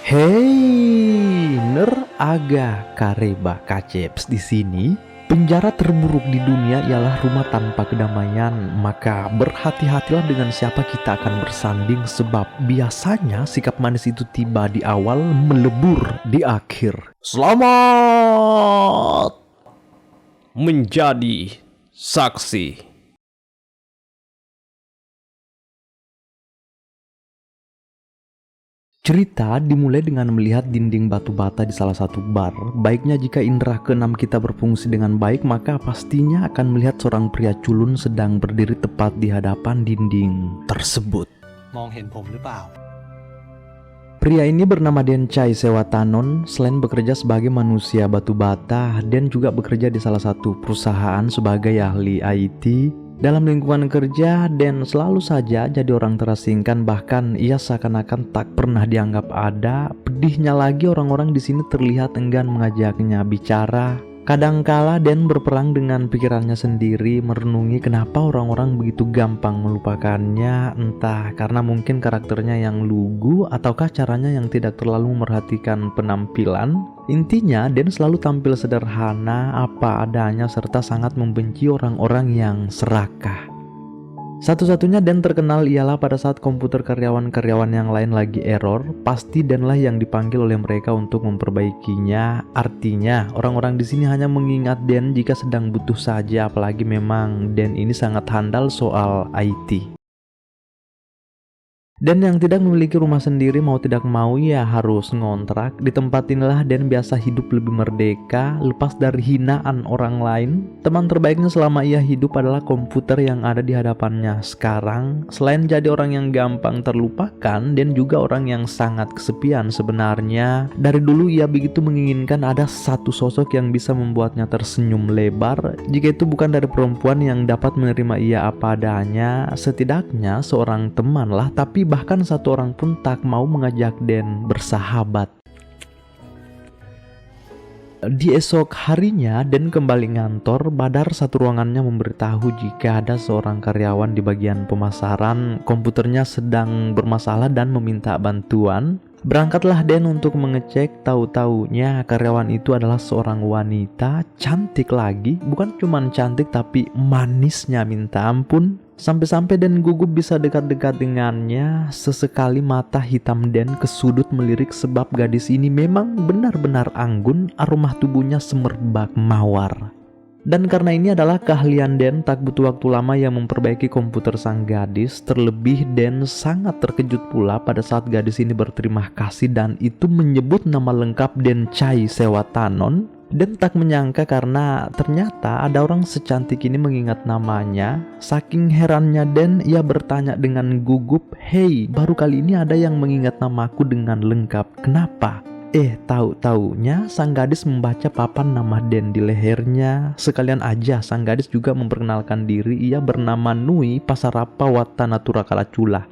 Hei, Neraga Kareba Kaceps di sini. Penjara terburuk di dunia ialah rumah tanpa kedamaian. Maka berhati-hatilah dengan siapa kita akan bersanding, sebab biasanya sikap manis itu tiba di awal, melebur di akhir. Selamat menjadi saksi. Cerita dimulai dengan melihat dinding batu bata di salah satu bar. Baiknya jika indera keenam kita berfungsi dengan baik, maka pastinya akan melihat seorang pria culun sedang berdiri tepat di hadapan dinding tersebut. Pria ini bernama Den Chai Sewatanon. Selain bekerja sebagai manusia batu bata, Den juga bekerja di salah satu perusahaan sebagai ahli IT. Dalam lingkungan kerja, Den selalu saja jadi orang terasingkan, bahkan ia seakan-akan tak pernah dianggap ada. Pedihnya lagi, orang-orang di sini terlihat enggan mengajaknya bicara. Kadangkala Den berperang dengan pikirannya sendiri, merenungi kenapa orang-orang begitu gampang melupakannya, entah karena mungkin karakternya yang lugu ataukah caranya yang tidak terlalu memperhatikan penampilan. Intinya, Den selalu tampil sederhana, apa adanya, serta sangat membenci orang-orang yang serakah. Satu-satunya Den terkenal ialah pada saat komputer karyawan-karyawan yang lain lagi error, pasti Denlah yang dipanggil oleh mereka untuk memperbaikinya. Artinya, orang-orang di sini hanya mengingat Den jika sedang butuh saja, apalagi memang Den ini sangat handal soal IT. Den yang tidak memiliki rumah sendiri, mau tidak mau ya harus ngontrak. Di tempat inilah Den biasa hidup lebih merdeka, lepas dari hinaan orang lain. Teman terbaiknya selama ia hidup adalah komputer yang ada di hadapannya sekarang. Selain jadi orang yang gampang terlupakan, Den juga orang yang sangat kesepian sebenarnya. Dari dulu ia begitu menginginkan ada satu sosok yang bisa membuatnya tersenyum lebar. Jika itu bukan dari perempuan yang dapat menerima ia apa adanya, setidaknya seorang teman lah. Tapi bahkan satu orang pun tak mau mengajak Den bersahabat. Di esok harinya, Den kembali ngantor. Badar satu ruangannya memberitahu jika ada seorang karyawan di bagian pemasaran, komputernya sedang bermasalah dan meminta bantuan. Berangkatlah Den untuk mengecek. Tahu-taunya karyawan itu adalah seorang wanita, cantik lagi. Bukan cuman cantik, tapi manisnya minta ampun. Sampai-sampai Den gugup bisa dekat-dekat dengannya. Sesekali mata hitam Den ke sudut melirik, sebab gadis ini memang benar-benar anggun. Aroma tubuhnya semerbak mawar. Dan karena ini adalah keahlian Den, tak butuh waktu lama yang memperbaiki komputer sang gadis. Terlebih Den sangat terkejut pula pada saat gadis ini berterima kasih dan itu menyebut nama lengkap Den Chai Sewatanon. Den tak menyangka karena ternyata ada orang secantik ini mengingat namanya. Saking herannya Den, ia bertanya dengan gugup, "Hei, baru kali ini ada yang mengingat namaku dengan lengkap. Kenapa?" Tahu-taunya sang gadis membaca papan nama Den di lehernya. Sekalian aja sang gadis juga memperkenalkan diri. Ia bernama Nui Pasarapa Watanatura Kalacula.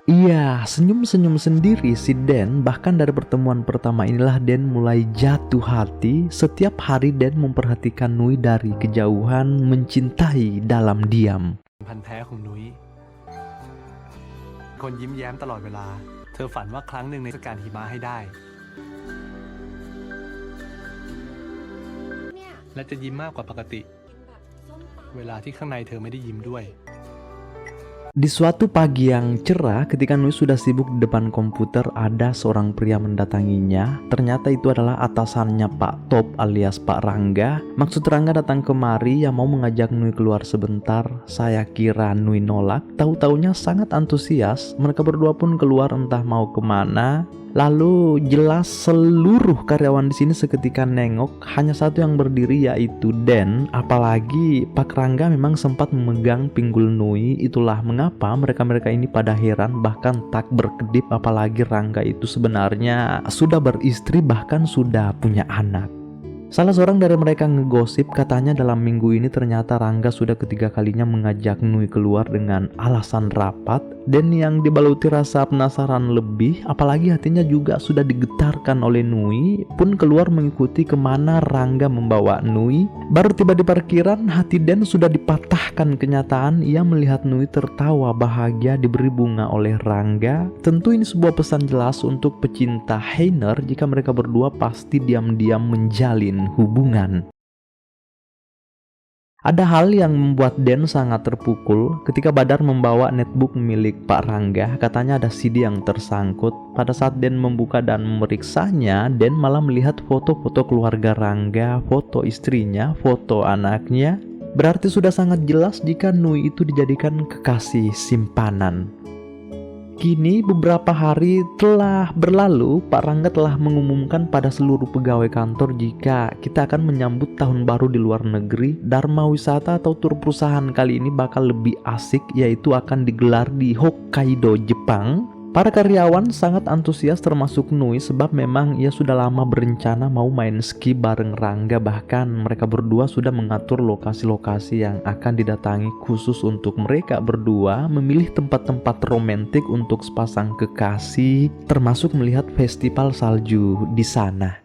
Iya, senyum-senyum sendiri si Den. Bahkan dari pertemuan pertama inilah Den mulai jatuh hati. Setiap hari Den memperhatikan Nui dari kejauhan, mencintai dalam diam. คนยิ้มแย้มตลอดเวลาเธอฝันว่าครั้งหนึ่งในเทศกาลหิมะให้ได้และจะยิ้มมากกว่าปกติเวลาที่ข้างในเธอไม่ได้ยิ้มด้วย Di suatu pagi yang cerah, ketika Nui sudah sibuk di depan komputer, ada seorang pria mendatanginya. Ternyata itu adalah atasannya Pak Top alias Pak Rangga. Maksud Rangga datang kemari yang mau mengajak Nui keluar sebentar. Saya kira Nui nolak, tahu-taunya sangat antusias. Mereka berdua pun keluar entah mau kemana. Lalu jelas seluruh karyawan di sini seketika nengok, hanya satu yang berdiri yaitu Den. Apalagi Pak Rangga memang sempat memegang pinggul Nui. Itulah mengapa mereka-mereka ini pada heran, bahkan tak berkedip, apalagi Rangga itu sebenarnya sudah beristri bahkan sudah punya anak. Salah seorang dari mereka ngegosip katanya dalam minggu ini ternyata Rangga sudah ketiga kalinya mengajak Nui keluar dengan alasan rapat, dan yang dibaluti rasa penasaran lebih, apalagi hatinya juga sudah digetarkan oleh Nui, pun keluar mengikuti kemana Rangga membawa Nui. Baru tiba di parkiran, hati Den sudah dipatahkan kenyataan. Ia melihat Nui tertawa bahagia diberi bunga oleh Rangga. Tentu ini sebuah pesan jelas untuk pecinta Heiner jika mereka berdua pasti diam-diam menjalin hubungan. Ada hal yang membuat Den sangat terpukul ketika Badar membawa netbook milik Pak Rangga. Katanya ada CD yang tersangkut. Pada saat Den membuka dan memeriksanya, Den malah melihat foto-foto keluarga Rangga, foto istrinya, foto anaknya. Berarti sudah sangat jelas jika Nui itu dijadikan kekasih simpanan. Kini beberapa hari telah berlalu, Pak Rangga telah mengumumkan pada seluruh pegawai kantor jika kita akan menyambut tahun baru di luar negeri. Dharma wisata atau tur perusahaan kali ini bakal lebih asik, yaitu akan digelar di Hokkaido, Jepang. Para karyawan sangat antusias termasuk Nui sebab memang ia sudah lama berencana mau main ski bareng Rangga. Bahkan mereka berdua sudah mengatur lokasi-lokasi yang akan didatangi khusus untuk mereka berdua, memilih tempat-tempat romantik untuk sepasang kekasih, termasuk melihat festival salju di sana.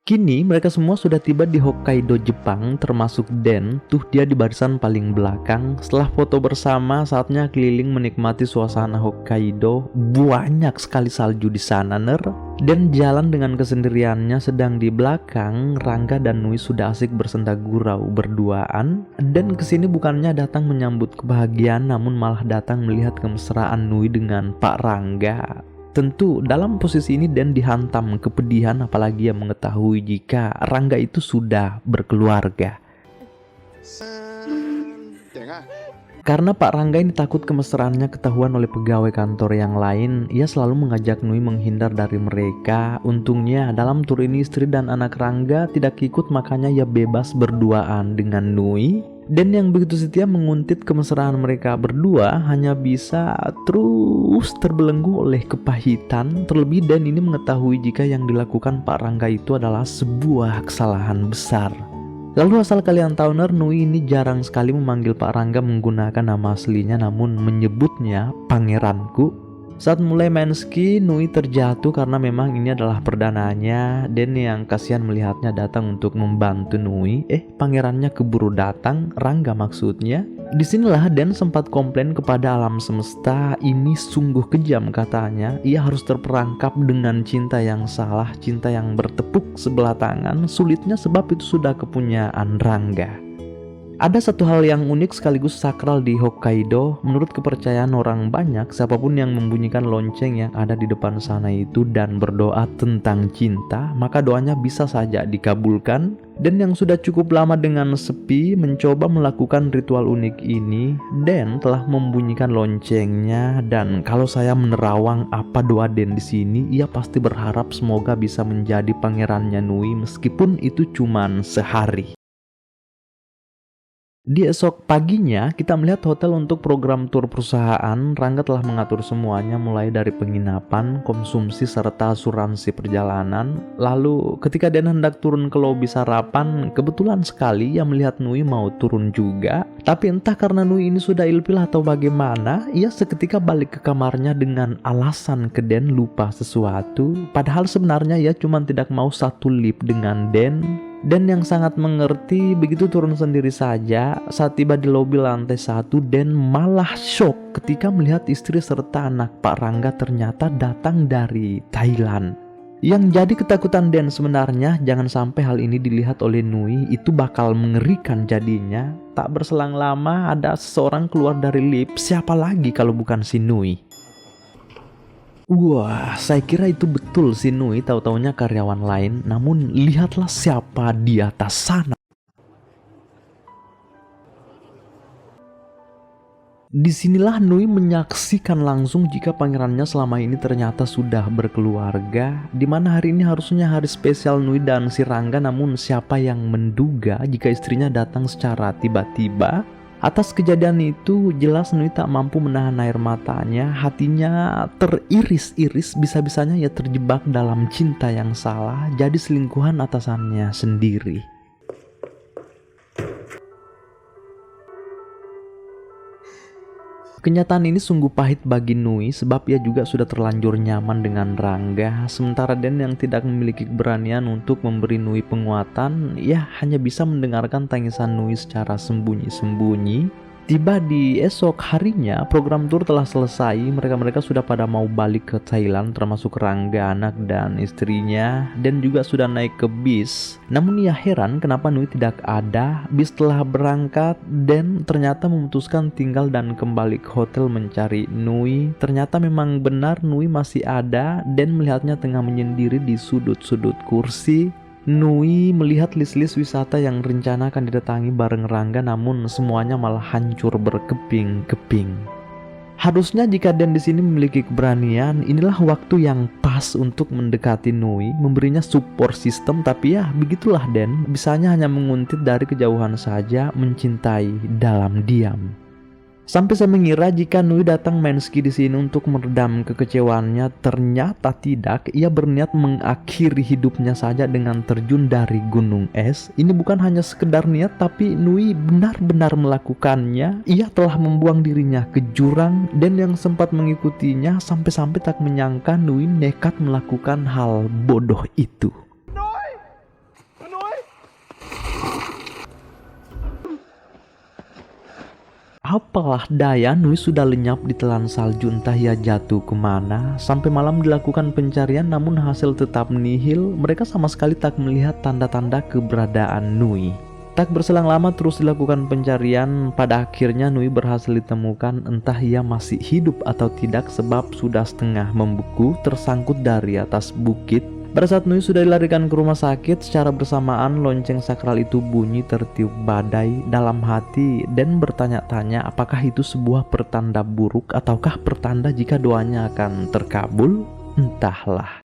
Kini mereka semua sudah tiba di Hokkaido, Jepang, termasuk Den. Tuh dia di barisan paling belakang. Setelah foto bersama, saatnya keliling menikmati suasana Hokkaido. Banyak sekali salju di sana, Den jalan dengan kesendiriannya, sedang di belakang Rangga dan Nui sudah asik bersenda gurau berduaan. Dan kesini bukannya datang menyambut kebahagiaan, namun malah datang melihat kemesraan Nui dengan Pak Rangga. Tentu dalam posisi ini Den dihantam kepedihan, apalagi ia mengetahui jika Rangga itu sudah berkeluarga. Karena Pak Rangga ini takut kemesraannya ketahuan oleh pegawai kantor yang lain, ia selalu mengajak Nui menghindar dari mereka. Untungnya dalam tur ini istri dan anak Rangga tidak ikut, makanya ia bebas berduaan dengan Nui. Dan yang begitu setia menguntit kemesraan mereka berdua hanya bisa terus terbelenggu oleh kepahitan. Terlebih Dan ini mengetahui jika yang dilakukan Pak Rangga itu adalah sebuah kesalahan besar. Lalu asal kalian tahu, Nui ini jarang sekali memanggil Pak Rangga menggunakan nama aslinya, namun menyebutnya pangeranku. Saat mulai main ski, Nui terjatuh karena memang ini adalah perdananya. Dan yang kasihan melihatnya datang untuk membantu Nui. Pangerannya keburu datang, Rangga maksudnya. Disinilah Dan sempat komplain kepada alam semesta, ini sungguh kejam katanya. Ia harus terperangkap dengan cinta yang salah, cinta yang bertepuk sebelah tangan. Sulitnya sebab itu sudah kepunyaan Rangga. Ada satu hal yang unik sekaligus sakral di Hokkaido. Menurut kepercayaan orang banyak, siapapun yang membunyikan lonceng yang ada di depan sana itu dan berdoa tentang cinta, maka doanya bisa saja dikabulkan. Dan yang sudah cukup lama dengan sepi mencoba melakukan ritual unik ini, Den telah membunyikan loncengnya. Dan kalau saya menerawang apa doa Den di sini, ia pasti berharap semoga bisa menjadi pangerannya Nui meskipun itu cuman sehari. Di esok paginya, kita melihat hotel untuk program tur perusahaan. Rangga telah mengatur semuanya mulai dari penginapan, konsumsi, serta asuransi perjalanan. Lalu ketika Den hendak turun ke lobi sarapan, kebetulan sekali ia melihat Nui mau turun juga. Tapi entah karena Nui ini sudah ilfil atau bagaimana, ia seketika balik ke kamarnya dengan alasan ke Den lupa sesuatu. Padahal sebenarnya ia cuma tidak mau satu lip dengan Den. Dan yang sangat mengerti begitu turun sendiri saja. Saat tiba di lobi lantai 1, Den malah shock ketika melihat istri serta anak Pak Rangga ternyata datang dari Thailand. Yang jadi ketakutan Den sebenarnya jangan sampai hal ini dilihat oleh Nui, itu bakal mengerikan jadinya. Tak berselang lama ada seseorang keluar dari lift, siapa lagi kalau bukan si Nui. Wah, saya kira itu betul si Nui, tahu-taunya karyawan lain. Namun lihatlah siapa di atas sana. Disinilah Nui menyaksikan langsung jika pangerannya selama ini ternyata sudah berkeluarga. Dimana hari ini harusnya hari spesial Nui dan si Rangga, namun siapa yang menduga jika istrinya datang secara tiba-tiba. Atas kejadian itu, jelas Nui tak mampu menahan air matanya, hatinya teriris-iris, bisa-bisanya ia terjebak dalam cinta yang salah, jadi selingkuhan atasannya sendiri. Kenyataan ini sungguh pahit bagi Nui sebab ia juga sudah terlanjur nyaman dengan Rangga, sementara Den yang tidak memiliki keberanian untuk memberi Nui penguatan, ia hanya bisa mendengarkan tangisan Nui secara sembunyi-sembunyi. Tiba di esok harinya, program tur telah selesai, mereka sudah pada mau balik ke Thailand termasuk Rangga, anak dan istrinya, dan juga sudah naik ke bis. Namun ia heran kenapa Nui tidak ada. Bis telah berangkat dan ternyata memutuskan tinggal dan kembali ke hotel mencari Nui. Ternyata memang benar Nui masih ada dan melihatnya tengah menyendiri di sudut-sudut kursi. Nui melihat list-list wisata yang rencana akan didatangi bareng Rangga, namun semuanya malah hancur berkeping-keping. Harusnya jika Den di sini memiliki keberanian, inilah waktu yang pas untuk mendekati Nui, memberinya support system. Tapi ya begitulah Den, bisanya hanya menguntit dari kejauhan saja, mencintai dalam diam. Sampai saya mengira jika Nui datang main ski di sini untuk meredam kekecewaannya, ternyata tidak. Ia berniat mengakhiri hidupnya saja dengan terjun dari gunung es. Ini bukan hanya sekedar niat, tapi Nui benar-benar melakukannya. Ia telah membuang dirinya ke jurang, dan yang sempat mengikutinya sampai-sampai tak menyangka Nui nekat melakukan hal bodoh itu. Apalah daya, Nui sudah lenyap di telan salju, entah ia jatuh kemana. Sampai malam dilakukan pencarian, namun hasil tetap nihil. Mereka sama sekali tak melihat tanda-tanda keberadaan Nui. Tak berselang lama terus dilakukan pencarian. Pada akhirnya Nui berhasil ditemukan, entah ia masih hidup atau tidak sebab sudah setengah membeku, tersangkut dari atas bukit. Pada saat Nui sudah dilarikan ke rumah sakit, secara bersamaan lonceng sakral itu bunyi tertiup badai. Dalam hati Dan bertanya-tanya apakah itu sebuah pertanda buruk ataukah pertanda jika doanya akan terkabul? Entahlah.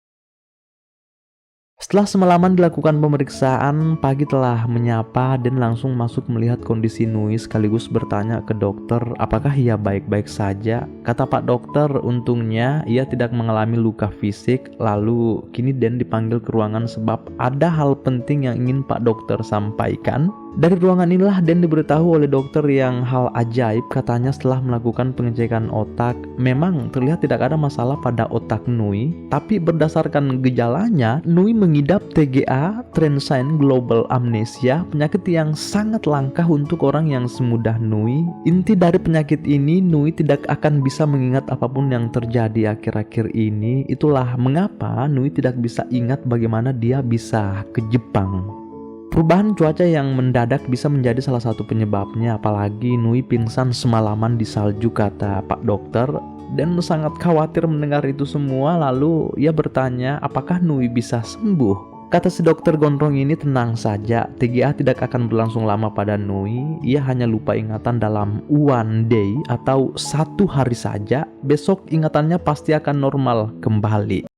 Setelah semalaman dilakukan pemeriksaan, pagi telah menyapa dan langsung masuk melihat kondisi Nui sekaligus bertanya ke dokter apakah ia baik-baik saja. Kata Pak Dokter, untungnya ia tidak mengalami luka fisik. Lalu kini Den dipanggil ke ruangan sebab ada hal penting yang ingin Pak Dokter sampaikan. Dari ruangan inilah Den diberitahu oleh dokter yang hal ajaib. Katanya setelah melakukan pengecekan otak, memang terlihat tidak ada masalah pada otak Nui, tapi berdasarkan gejalanya, Nui mengidap TGA, Transient Global Amnesia, penyakit yang sangat langka untuk orang yang semudah Nui. Inti dari penyakit ini, Nui tidak akan bisa mengingat apapun yang terjadi akhir-akhir ini. Itulah mengapa Nui tidak bisa ingat bagaimana dia bisa ke Jepang. Perubahan cuaca yang mendadak bisa menjadi salah satu penyebabnya, apalagi Nui pingsan semalaman di salju, kata Pak Dokter. Dan sangat khawatir mendengar itu semua. Lalu ia bertanya apakah Nui bisa sembuh. Kata si dokter gondrong ini, tenang saja, TGA tidak akan berlangsung lama pada Nui. Ia hanya lupa ingatan dalam one day atau satu hari saja. Besok ingatannya pasti akan normal kembali.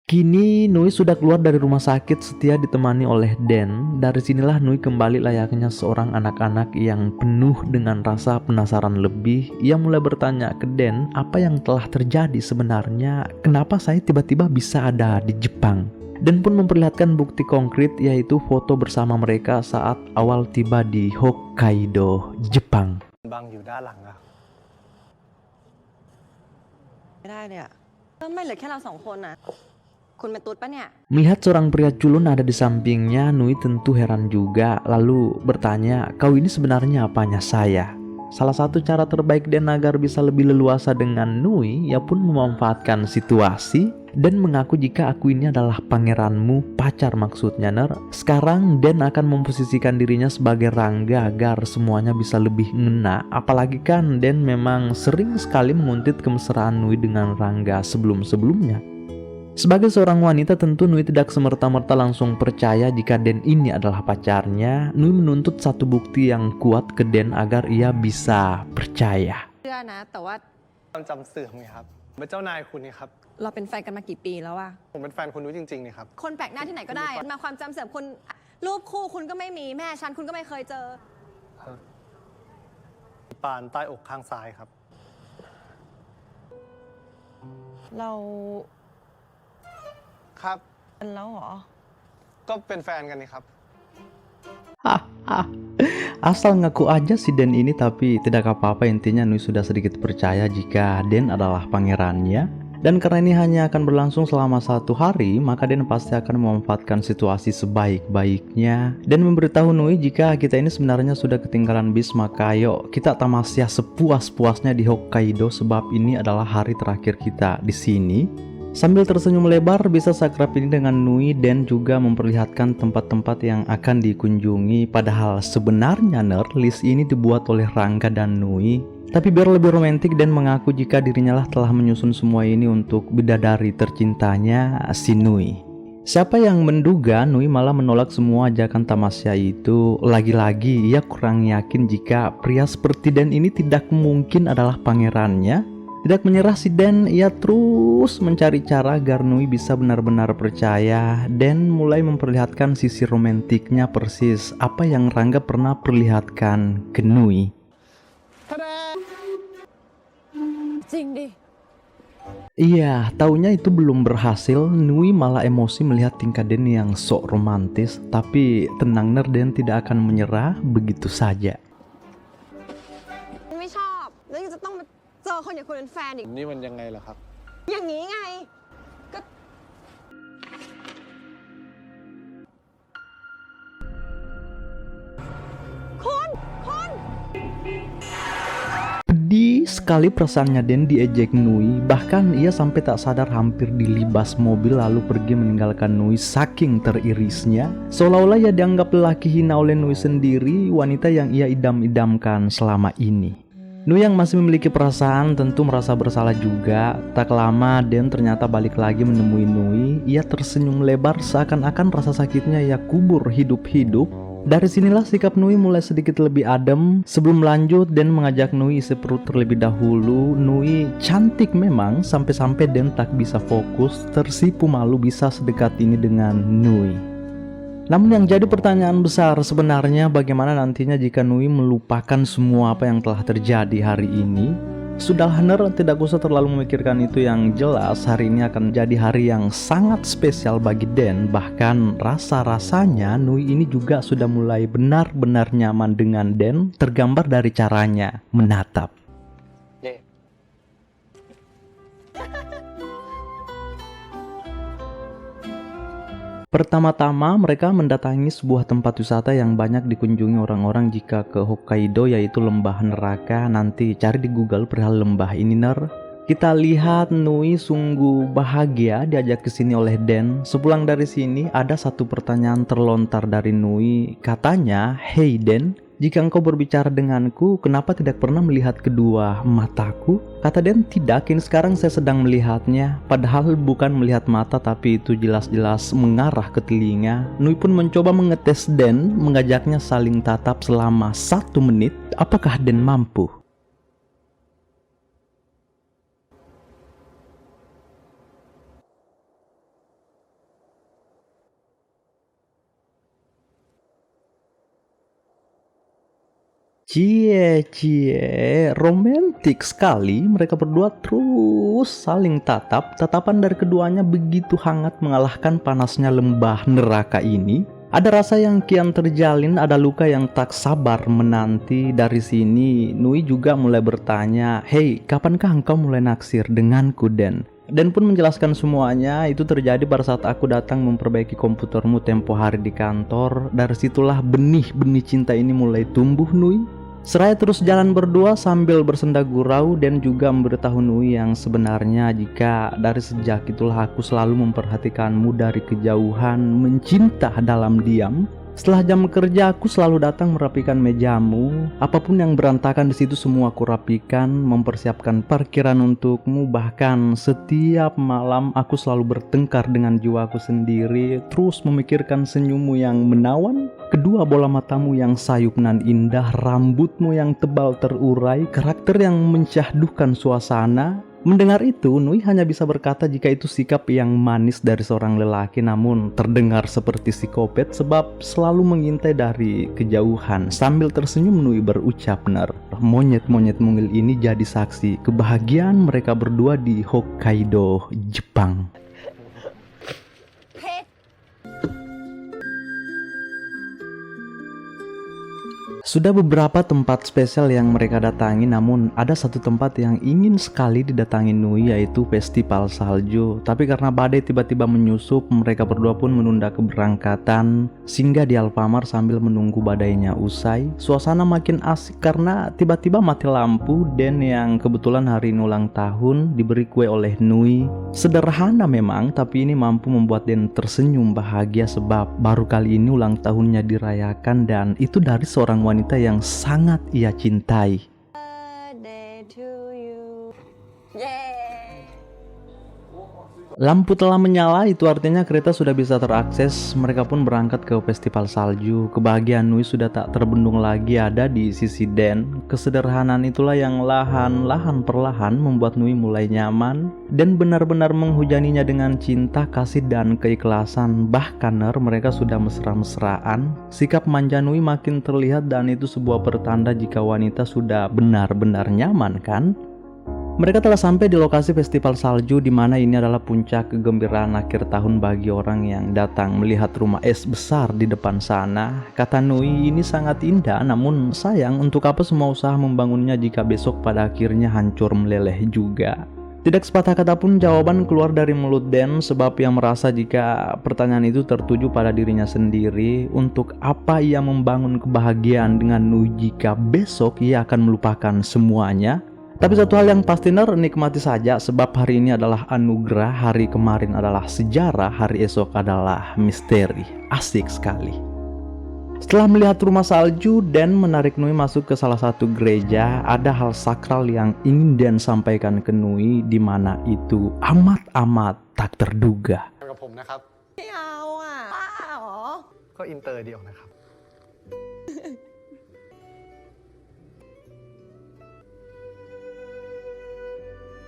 Kini Nui sudah keluar dari rumah sakit setia ditemani oleh Den. Dari sinilah Nui kembali layaknya seorang anak-anak yang penuh dengan rasa penasaran lebih. Ia mulai bertanya ke Den apa yang telah terjadi sebenarnya, kenapa saya tiba-tiba bisa ada di Jepang. Den pun memperlihatkan bukti konkret, yaitu foto bersama mereka saat awal tiba di Hokkaido, Jepang. Bangอยู่ด้านหลังอะ ไม่ได้เนี่ยไม่เหลือแค่เราสองคนน่ะคุณเป็นตุ๊ดปะเนี่ย Melihat seorang pria culun ada di sampingnya, Nui tentu heran juga, lalu bertanya, kau ini sebenarnya apanya saya? Salah satu cara terbaik Den agar bisa lebih leluasa dengan Nui, ia pun memanfaatkan situasi dan mengaku jika aku ini adalah pangeranmu, pacar maksudnya Ner. Sekarang Den akan memposisikan dirinya sebagai Rangga agar semuanya bisa lebih ngena. Apalagi kan Den memang sering sekali menguntit kemesraan Nui dengan Rangga sebelum-sebelumnya. Sebagai seorang wanita tentu Nui tidak semerta-merta langsung percaya jika Den ini adalah pacarnya. Nui menuntut satu bukti yang kuat ke Den agar ia bisa percaya. เชื่อนะแต่ว่า ความจำเสื่อมไงครับเป็นเจ้านายคุณนี่ครับ เราเป็นแฟนกันมากี่ปีแล้วอะ ผมเป็นแฟนคุณนุ้ยจริงๆนี่ครับ คนแปลกหน้าที่ไหนก็ได้มาความจำเสื่อมคุณรูปคู่คุณก็ไม่มีแม่ฉันคุณก็ไม่เคยเจอ ปานใต้อกข้างซ้ายครับ เรา ครับ เป็นแล้วเหรอ ก็เป็นแฟนกันนี่ครับ Asal ngaku aja si Den ini, tapi tidak apa-apa, intinya Nui sudah sedikit percaya jika Den adalah pangerannya. Dan karena ini hanya akan berlangsung selama 1 hari, maka Den pasti akan memanfaatkan situasi sebaik-baiknya dan memberitahu Nui jika kita ini sebenarnya sudah ketinggalan bis, maka ayo kita tamasya sepuas-puasnya di Hokkaido sebab ini adalah hari terakhir kita di sini. Sambil tersenyum lebar, bisa sakrap ini dengan Nui dan juga memperlihatkan tempat-tempat yang akan dikunjungi. Padahal sebenarnya list ini dibuat oleh Rangga dan Nui, tapi biar lebih romantis dan mengaku jika dirinya lah telah menyusun semua ini untuk bidadari tercintanya si Nui. Siapa yang menduga Nui malah menolak semua ajakan tamasya itu. Lagi-lagi ia kurang yakin jika pria seperti Den ini tidak mungkin adalah pangerannya. Tidak menyerah si Den, ia terus mencari cara agar Nui bisa benar-benar percaya dan mulai memperlihatkan sisi romantiknya persis apa yang Rangga pernah perlihatkan ke Nui. จริงดิ Iya, taunya itu belum berhasil. Nui malah emosi melihat tingkah Den yang sok romantis. Tapi tenang Ner, Den tidak akan menyerah begitu saja. ไม่ชอบ แล้วยังจะต้องมาเจอคนอย่างคุณเป็นแฟนอีก นี่มันยังไงล่ะครับ อย่างนี้ไง ก็ คุณ Pedih sekali perasaannya Den diejek Nui. Bahkan ia sampai tak sadar hampir dilibas mobil lalu pergi meninggalkan Nui saking teririsnya. Seolah-olah ia dianggap lelaki hina oleh Nui sendiri, wanita yang ia idam-idamkan selama ini. Nui yang masih memiliki perasaan tentu merasa bersalah juga. Tak lama Den ternyata balik lagi menemui Nui. Ia tersenyum lebar seakan-akan rasa sakitnya ia kubur hidup-hidup. Dari sinilah sikap Nui mulai sedikit lebih adem. Sebelum lanjut, Den mengajak Nui isi perut terlebih dahulu. Nui cantik memang, sampai-sampai Den tak bisa fokus, tersipu malu bisa sedekat ini dengan Nui. Namun yang jadi pertanyaan besar sebenarnya bagaimana nantinya jika Nui melupakan semua apa yang telah terjadi hari ini. Sudahlah Ner, tidak usah terlalu memikirkan itu, yang jelas hari ini akan jadi hari yang sangat spesial bagi Den. Bahkan rasa-rasanya Nui ini juga sudah mulai benar-benar nyaman dengan Den, tergambar dari caranya menatap. Pertama-tama mereka mendatangi sebuah tempat wisata yang banyak dikunjungi orang-orang jika ke Hokkaido, yaitu Lembah Neraka. Nanti cari di Google perihal lembah ini Ner. Kita lihat Nui sungguh bahagia diajak ke sini oleh Den. Sepulang dari sini ada satu pertanyaan terlontar dari Nui. Katanya, "Hey Den, jika engkau berbicara denganku, kenapa tidak pernah melihat kedua mataku?" Kata Den, "Tidak, ini sekarang saya sedang melihatnya." Padahal bukan melihat mata, tapi itu jelas-jelas mengarah ke telinga. Nui pun mencoba mengetes Den, mengajaknya saling tatap selama 1 menit. Apakah Den mampu? Cie, romantis sekali. Mereka berdua terus saling tatap. Tatapan dari keduanya begitu hangat mengalahkan panasnya lembah neraka ini. Ada rasa yang kian terjalin, ada luka yang tak sabar menanti. Dari sini, Nui juga mulai bertanya, "Hei, kapankah engkau mulai naksir denganku, Den?" Dan pun menjelaskan semuanya. Itu terjadi pada saat aku datang memperbaiki komputermu tempo hari di kantor. Dari situlah benih-benih cinta ini mulai tumbuh, Nui. Seraya terus jalan berdua sambil bersenda gurau dan juga memberitahu Nui yang sebenarnya jika dari sejak itulah aku selalu memperhatikanmu dari kejauhan, mencinta dalam diam. Setelah jam kerja aku selalu datang merapikan mejamu. Apapun yang berantakan di situ semua aku rapikan, mempersiapkan parkiran untukmu. Bahkan setiap malam aku selalu bertengkar dengan jiwaku sendiri, terus memikirkan senyummu yang menawan, kedua bola matamu yang sayup nan indah, rambutmu yang tebal terurai, karakter yang mensyahdukan suasana. Mendengar itu, Nui hanya bisa berkata jika itu sikap yang manis dari seorang lelaki, namun terdengar seperti psikopat sebab selalu mengintai dari kejauhan. Sambil tersenyum, Nui berucap, "Ner, monyet-monyet mungil ini jadi saksi kebahagiaan mereka berdua di Hokkaido, Jepang." Sudah beberapa tempat spesial yang mereka datangi, namun ada satu tempat yang ingin sekali didatangi Nui, yaitu festival salju. Tapi karena badai tiba-tiba menyusup, mereka berdua pun menunda keberangkatan. Singgah di Alfamart sambil menunggu badainya usai. Suasana makin asik karena tiba-tiba mati lampu. Dan yang kebetulan hari ini ulang tahun, diberi kue oleh Nui. Sederhana memang, tapi ini mampu membuat Den tersenyum bahagia sebab baru kali ini ulang tahunnya dirayakan, dan itu dari seorang wanita yang sangat ia cintai. Birthday to you. Yeay. Lampu telah menyala, itu artinya kereta sudah bisa terakses. Mereka pun berangkat ke festival salju. Kebahagiaan Nui sudah tak terbendung lagi ada di sisi Den. Kesederhanaan itulah yang lahan perlahan membuat Nui mulai nyaman dan benar-benar menghujaninya dengan cinta, kasih, dan keikhlasan. Bahkan mereka sudah mesra-mesraan. Sikap manja Nui makin terlihat dan itu sebuah pertanda jika wanita sudah benar-benar nyaman, kan? Mereka telah sampai di lokasi festival salju, di mana ini adalah puncak kegembiraan akhir tahun bagi orang yang datang melihat rumah es besar di depan sana. Kata Nui, ini sangat indah, namun sayang untuk apa semua usaha membangunnya jika besok pada akhirnya hancur meleleh juga. Tidak sepatah kata pun jawaban keluar dari mulut Den, sebab ia merasa jika pertanyaan itu tertuju pada dirinya sendiri. Untuk apa ia membangun kebahagiaan dengan Nui jika besok ia akan melupakan semuanya? Tapi satu hal yang pasti, nikmati saja sebab hari ini adalah anugerah, hari kemarin adalah sejarah, hari esok adalah misteri. Asik sekali. Setelah melihat rumah salju, Dan menarik Nui masuk ke salah satu gereja. Ada hal sakral yang ingin Dan sampaikan ke Nui, di mana itu amat tak terduga. กับผมนะครับ ไม่เอาอ่ะบ้าเหรอ ก็อินเตอร์เดียวนะครับ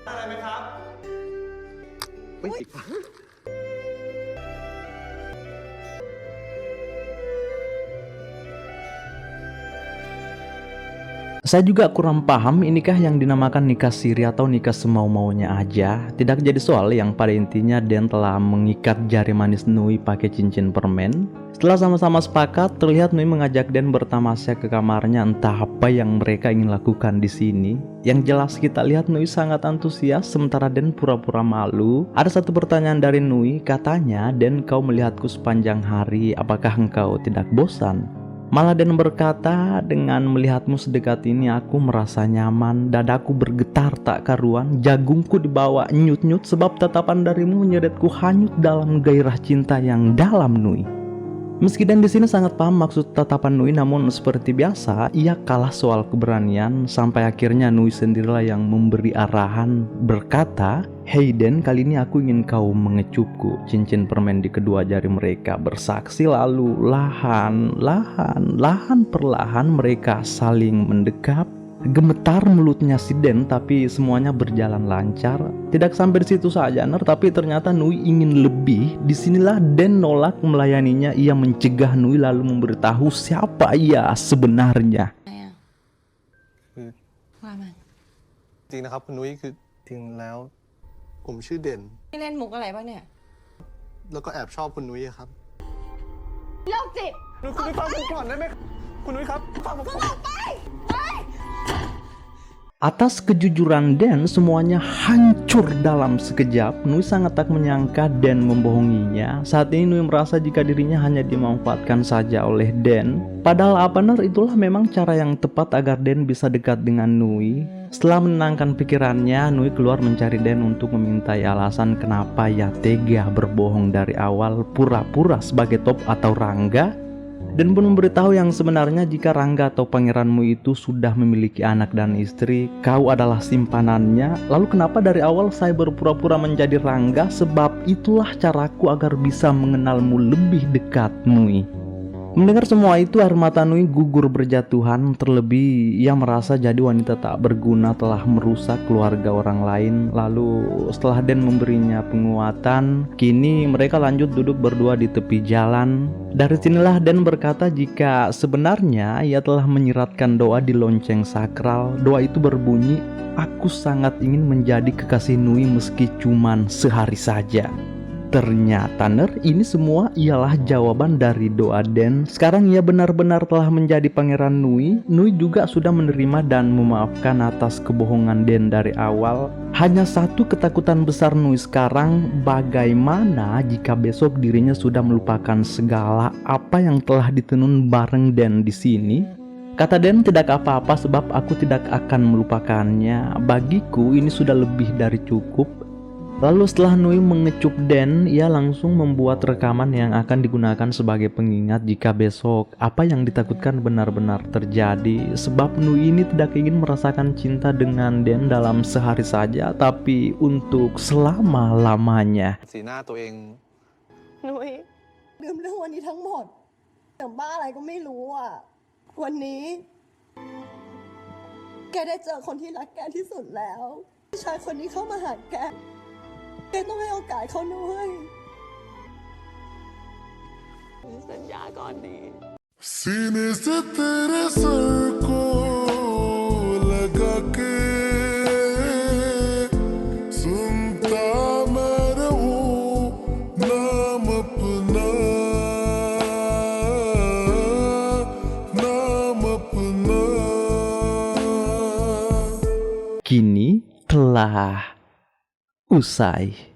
อะไรไหมครับเฮ้ย Saya juga kurang paham, inikah yang dinamakan nikah siri atau nikah semau-maunya aja? Tidak jadi soal, yang pada intinya Dan telah mengikat jari manis Nui pakai cincin permen. Setelah sama-sama sepakat, terlihat Nui mengajak Dan bertamasya ke kamarnya. Entah apa yang mereka ingin lakukan di sini. Yang jelas kita lihat Nui sangat antusias, sementara Dan pura-pura malu. Ada satu pertanyaan dari Nui, katanya, "Dan, kau melihatku sepanjang hari, apakah engkau tidak bosan?" Malah Dan berkata, "Dengan melihatmu sedekat ini aku merasa nyaman, dadaku bergetar tak karuan, jagungku dibawa nyut-nyut sebab tatapan darimu menyeretku hanyut dalam gairah cinta yang dalam, Nui." Meski Dan di sini sangat paham maksud tatapan Nui, namun seperti biasa ia kalah soal keberanian sampai akhirnya Nui sendirilah yang memberi arahan, berkata, "Hei Dan, kali ini aku ingin kau mengecupku." Cincin permen di kedua jari mereka bersaksi, lalu lahan perlahan mereka saling mendekap. Gemetar mulutnya si Den, tapi semuanya berjalan lancar. Tidak sampai di situ saja, tapi ternyata Nui ingin lebih. Disinilah Den nolak melayaninya. Ia mencegah Nui lalu memberitahu siapa ia sebenarnya. ว่ามา จริงนะครับคุณนุ้ยคือจริงแล้ว ผมชื่อเด่น นี่เล่นมุกอะไรบ้างเนี่ย แล้วก็แอบชอบคุณนุ้ยครับ โรคจิต คุณนุ้ยฟังผมก่อนได้ไหมคุณนุ้ยครับฟังผมก่อน Atas kejujuran Dan, semuanya hancur dalam sekejap. Nui sangat tak menyangka Dan membohonginya. Saat ini Nui merasa jika dirinya hanya dimanfaatkan saja oleh Dan. Padahal itulah memang cara yang tepat agar Dan bisa dekat dengan Nui. Setelah menenangkan pikirannya, Nui keluar mencari Dan untuk memintai alasan kenapa ia tega berbohong dari awal, pura-pura sebagai Top atau Rangga. Dan pun memberitahu yang sebenarnya jika Rangga atau pangeranmu itu sudah memiliki anak dan istri, kau adalah simpanannya. Lalu kenapa dari awal saya berpura-pura menjadi Rangga? Sebab itulah caraku agar bisa mengenalmu lebih dekat, Nui. Mendengar semua itu, air mata Nui gugur berjatuhan. Terlebih ia merasa jadi wanita tak berguna telah merusak keluarga orang lain. Lalu setelah Den memberinya penguatan, kini mereka lanjut duduk berdua di tepi jalan. Dari sinilah Den berkata jika sebenarnya ia telah menyiratkan doa di lonceng sakral. Doa itu berbunyi, "Aku sangat ingin menjadi kekasih Nui meski cuman sehari saja." Ternyata ini semua ialah jawaban dari doa Den. Sekarang ia benar-benar telah menjadi pangeran Nui. Nui juga sudah menerima dan memaafkan atas kebohongan Den dari awal. Hanya satu ketakutan besar Nui sekarang, bagaimana jika besok dirinya sudah melupakan segala apa yang telah ditenun bareng Den di sini? Kata Den, "Tidak apa-apa sebab aku tidak akan melupakannya. Bagiku ini sudah lebih dari cukup." Lalu setelah Nui mengecup Den, ia langsung membuat rekaman yang akan digunakan sebagai pengingat jika besok apa yang ditakutkan benar-benar terjadi. Sebab Nui ini tidak ingin merasakan cinta dengan Den dalam sehari saja, tapi untuk selama-lamanya. สีหน้าตัวเอง นุ้ยลืมเรื่องวันนี้ทั้งหมดแต่บ้าอะไรก็ไม่รู้อ่ะ วันนี้แกได้เจอคนที่รักแกที่สุดแล้วผู้ชายคนนี้เข้ามาหาแกต้องให้โอกาสเขาด้วยสัญญาก่อนดี सीने से तेरे सर को लगा के सुनता मैं रहूं नाम अपना नाम अपना. Kini telah usai.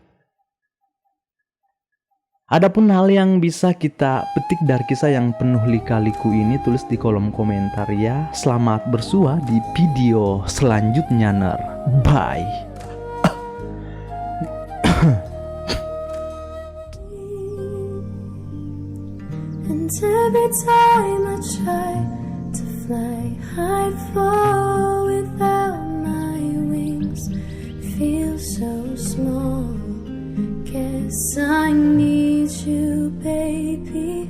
Adapun hal yang bisa kita petik dari kisah yang penuh lika-liku ini, tulis di kolom komentar ya. Selamat bersua di video selanjutnya ner. Bye. And every time I try to fly, I fall without my wings. Feel so small. Guess I need you, baby.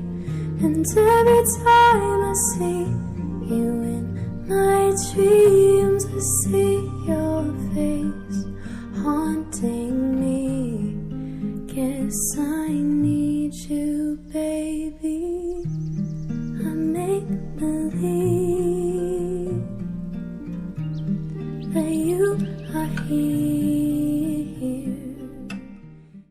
And every time I see you in my dreams, I see your face haunting me. Guess I need you, baby. I make believe that you are here.